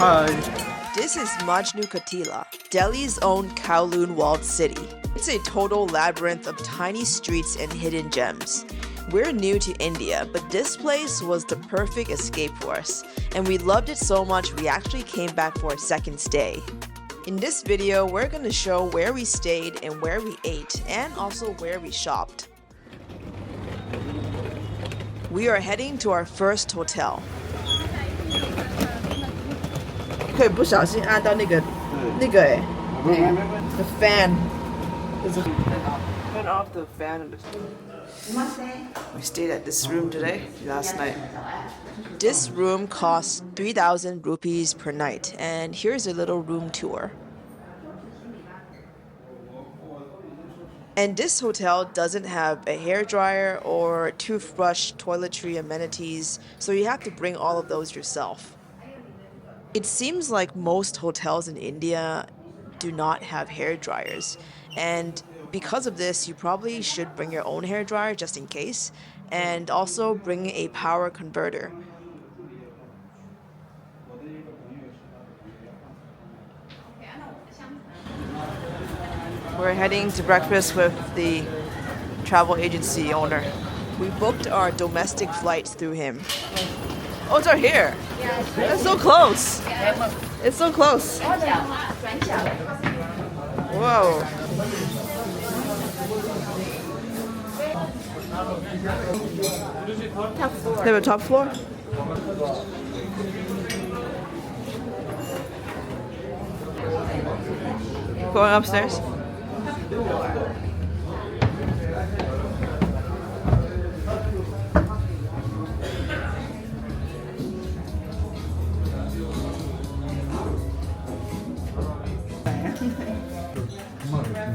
Hi. This is Majnu Ka Tilla, Delhi's own Kowloon Walled City. It's a total labyrinth of tiny streets and hidden gems. We're new to India, but this place was the perfect escape for us, and we loved it so much we actually came back for a second stay. In this video, we're going to show where we stayed and where we ate, and also where we shopped. We are heading to our first hotel. 可以不小心按到那个哎 the fan. Turn off the fan. We stayed at this room last night. This room costs 3,000 rupees per night, and here's a little room tour. And this hotel doesn't have a hairdryer or toothbrush, toiletry amenities, so you have to bring all of those yourself. It seems like most hotels in India do not have hairdryers, and because of this, you probably should bring your own hairdryer just in case, and also bring a power converter. We're heading to breakfast with the travel agency owner. We booked our domestic flights through him. Oh, it's right here. It's so close. It's so close. Whoa. They have a top floor? Going upstairs?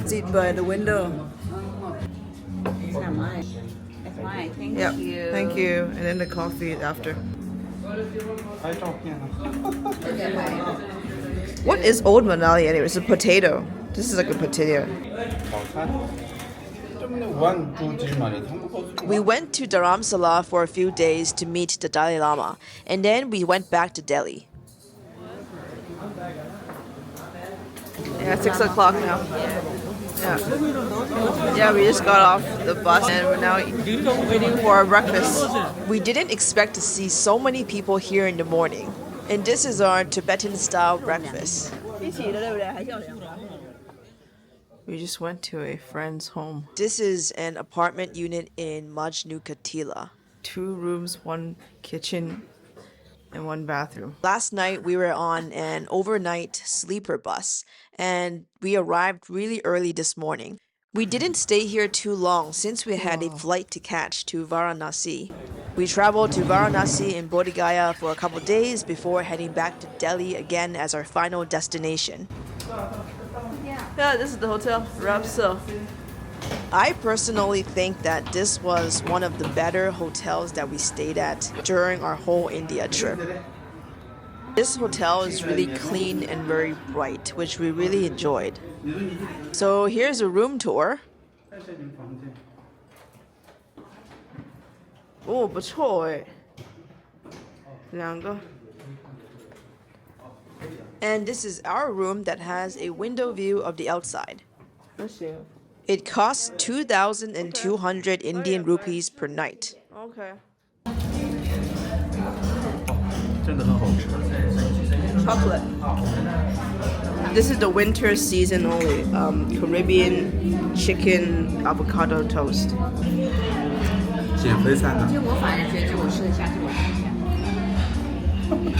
Sit by the window. It's not mine. It's mine. Thank Yep. you. Thank you. And then the coffee after. What is old Manali anyway? It's a potato. This is like a potato. We went to Dharamsala for a few days to meet the Dalai Lama, and then we went back to Delhi. Yeah, 6 o'clock now. Yeah, we just got off the bus and we're now waiting for our breakfast. We didn't expect to see so many people here in the morning, and this is our Tibetan style breakfast. We just went to a friend's home. This is an apartment unit in Majnu Ka Tilla. 2 rooms, 1 kitchen, and 1 bathroom. Last night we were on an overnight sleeper bus, and we arrived really early this morning. We didn't stay here too long since we had a flight to catch to Varanasi. We traveled to Varanasi and Bodhi Gaya for a couple days before heading back to Delhi again as our final destination. Yeah, this is the hotel, Rabsel. I personally think that this was one of the better hotels that we stayed at during our whole India trip. This hotel is really clean and very bright, which we really enjoyed. So here's a room tour. Oh, 不错哎，2个。And this is our room that has a window view of the outside. It costs 2,200 Indian rupees per night. Okay. Chocolate. This is the winter season only. Caribbean chicken avocado toast.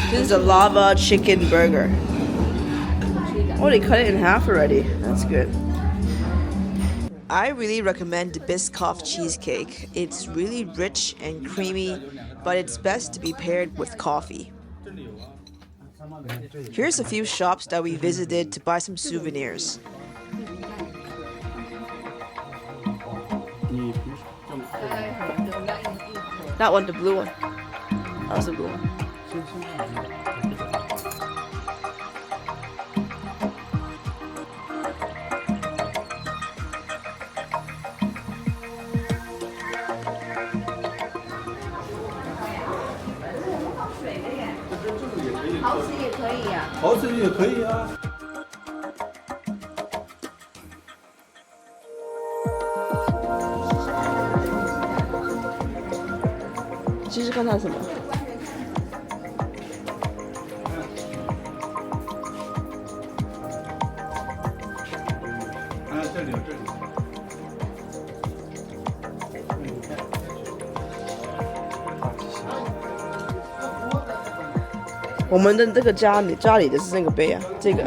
This is a lava chicken burger. Oh, they cut it in half already. That's good. I really recommend the Biscoff cheesecake. It's really rich and creamy, but it's best to be paired with coffee. Here's a few shops that we visited to buy some souvenirs. That one, the blue one. That was the blue one. 陶瓷也可以呀。陶瓷也可以啊。试试看它什么？啊，这里有这里。我们的这个家里的是那个杯啊，这个。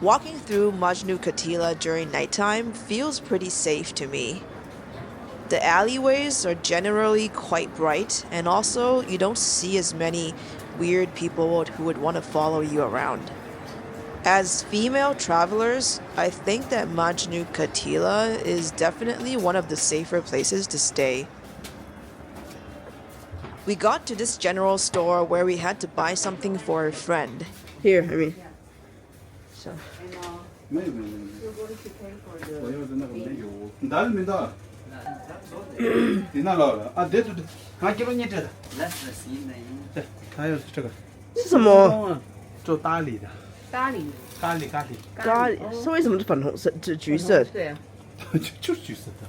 Walking through Majnu Ka Tilla during nighttime feels pretty safe to me. The alleyways are generally quite bright, and also you don't see as many weird people who would want to follow you around. As female travelers, I think that Majnu Ka Tilla is definitely one of the safer places to stay. We got to this general store where we had to buy something for a friend. Here, I mean. So. 没有，我要的那个没有，哪里没到？在那老了啊，对，俺给了你这个。对，还有这个。是什么？做咖喱的。咖喱。咖喱是为什么是粉红色、橘色？对啊。就是橘色的。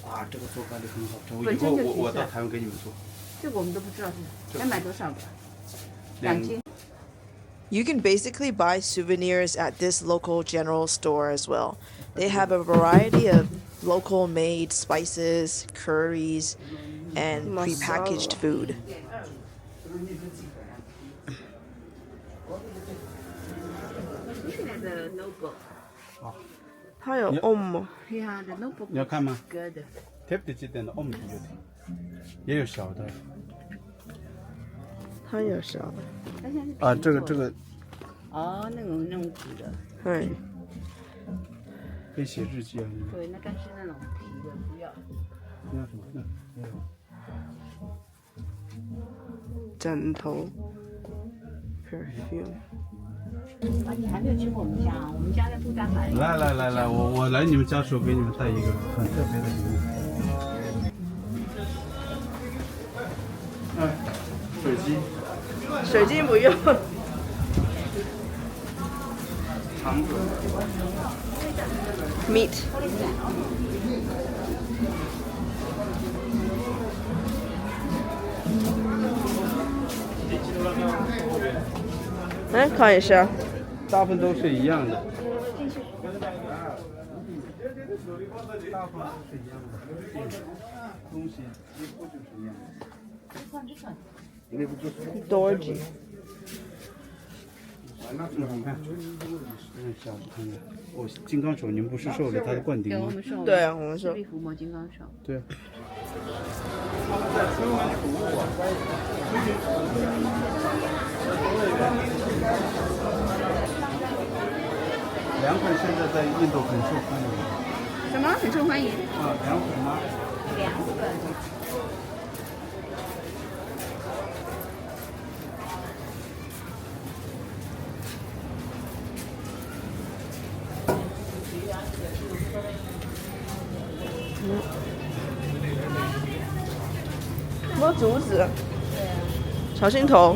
啊，这个做咖喱很好吃，我以后我到台湾给你们做。这个我们都不知道是，要买多少个？2斤。You can basically buy souvenirs at this local general store as well. They have a variety of local made spices, curries, and prepackaged food. 它有 om 你要看吗？特别简单的 om 也有小的。它有小的。啊，这个。哦，那种纸的。对。可以写日记啊。对，那但是那种皮的不要。不要什么？没有。枕头 ，perfume。啊，你还没有去过我们家啊？我们家在布达买。来，我来你们家时候给你们带一个很特别的礼物。水晶。水晶不用。长子。Meat。来看一下，大部分都是一样的。大部分都是一样的，东西几乎就是一样的。多几。你看，小的看看，我金刚手，你们不是受了他的灌顶吗？对啊，我们受。壁虎摸金刚手。对。凉粉现在在印度很受欢迎。什么很受欢迎？啊，凉粉吗？凉粉。摸竹子。小心头。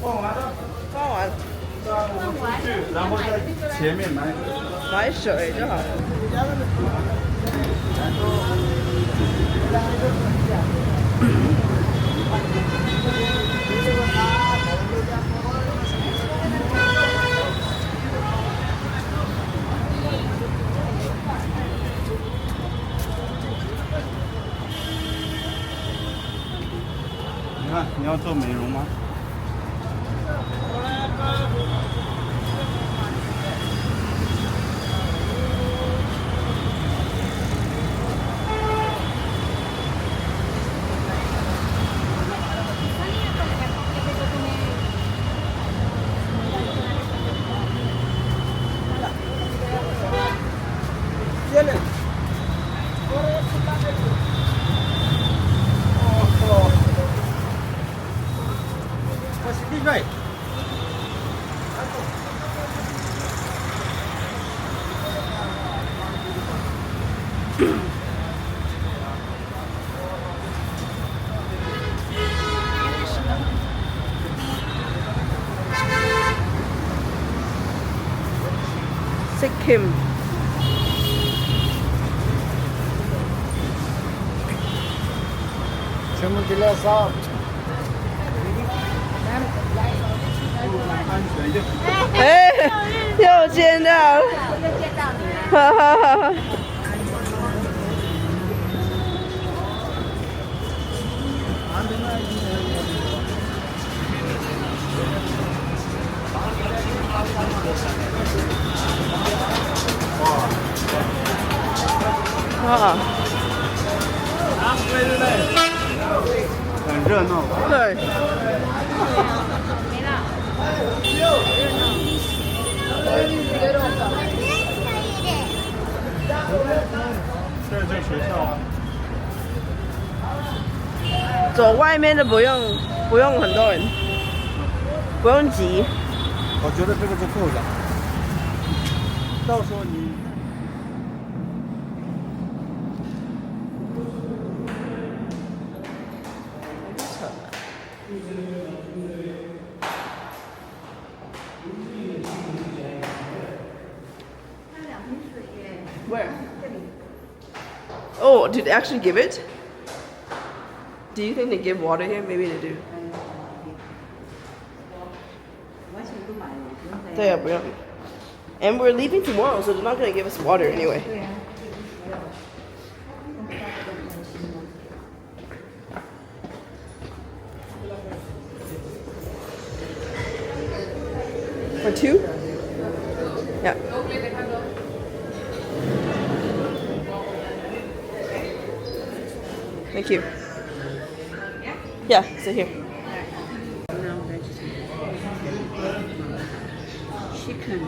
放完了。然后在前面买水就好了。你看，你要做美容吗？ him. Hey, 又见到了，哈哈哈。哇，很热闹。对。这是学校。走外面的不用很多人，不用挤。我觉得这个就够了。到时候你。Where? Oh, did they actually give it? Do you think they give water here? Maybe they do. 对啊，不用。And we're leaving tomorrow, so they're not going to give us water anyway. For two? Yeah. Thank you. Yeah, sit here. Chicken.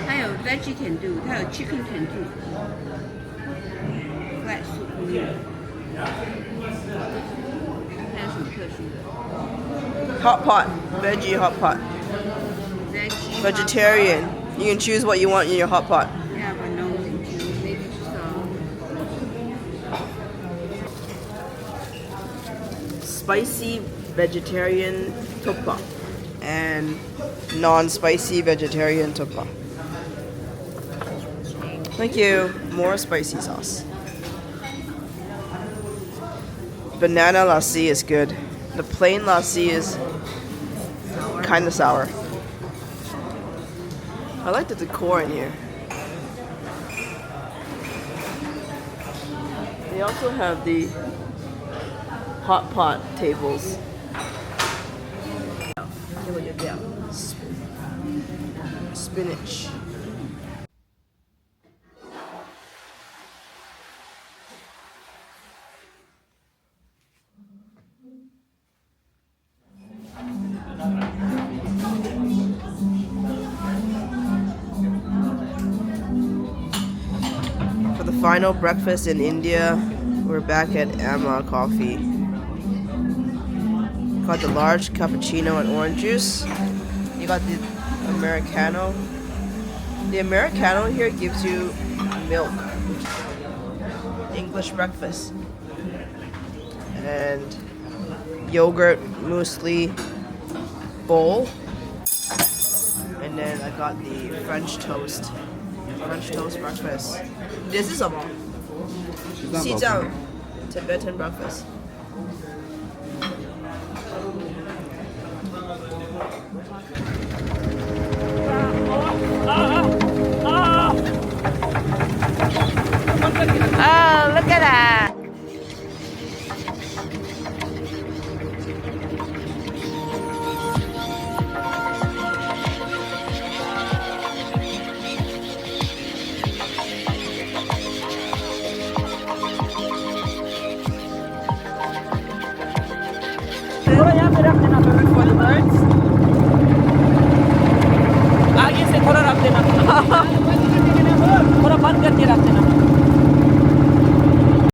它有 veggie can do， 它有 chicken can do。White soup 不用。还有什么特殊的 Hot pot, veggie hot pot. ？Veggie. Vegetarian. You can choose what you want in your hot pot. Yeah, but no thank you. Maybe Spicy vegetarian tuppa and non-spicy vegetarian tuppa. Thank you. More spicy sauce. Banana lassi is good. The plain lassi is kind of sour. I like the decor in here. They also have the hot pot tables. Spinach. For the final breakfast in India, we're back at Akama Coffee. Got the large cappuccino and orange juice. You got the Americano. The Americano here gives you milk. English breakfast. And yogurt muesli bowl. And then I got the French toast. French toast breakfast. This is a Tibetan breakfast. Oh, look at that. थोड़ा यहाँ पे रख देना for the birds. आगे से थोड़ा रख देना थोड़ा बंद करके रख देना